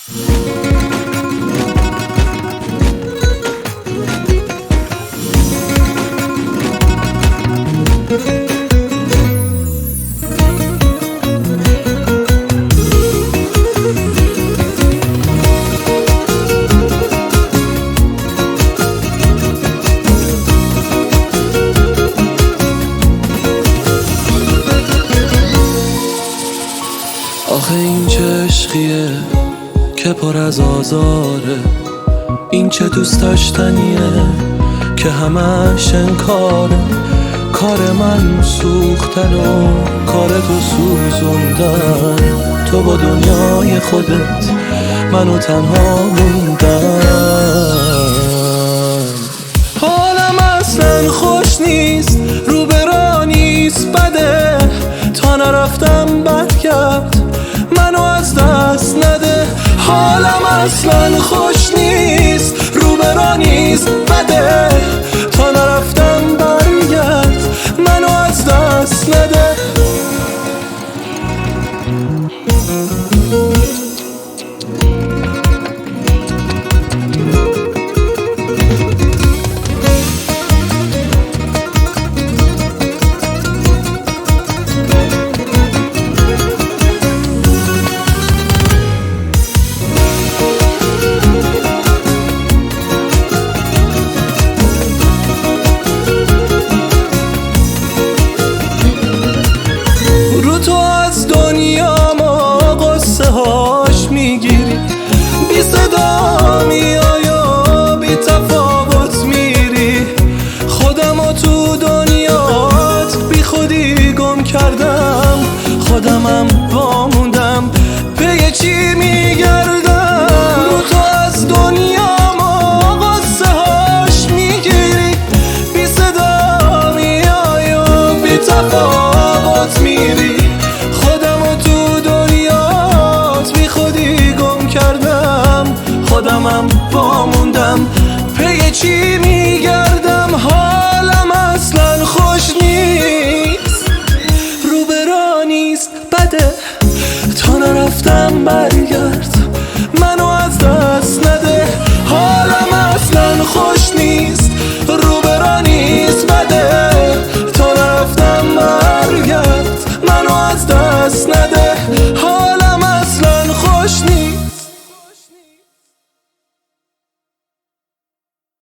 آخه این چه عشقیه که پر از آزاره، این چه دوست داشتنیه که همش انکاره. کار من سوختن و کار تو سوزوندن، تو با دنیای خودت منو تنها موندن. حالم اصلا خوش نیست، رو برا نیست بده، تا نرفتم بد کرد منو از دست نده. حالم اصلا خوش نیست، رو برا نیست بده، تا نرفتم برگرد منو از دست نده. تو از دنیا ما قصه هاش میگیری، بی صدا میای و بی تفاوت میری. خودمو تو دنیات بی خودی گم کردم، خودمم واموندم پی چی میگردم. تو از دنیا ما قصه هاش میگیری، بی صدا میای و بی تفاوت میری. خودمم واموندم پی چی میگردم. حالم اصلا خوش نیست، رو برا نیست بده، تا نرفتم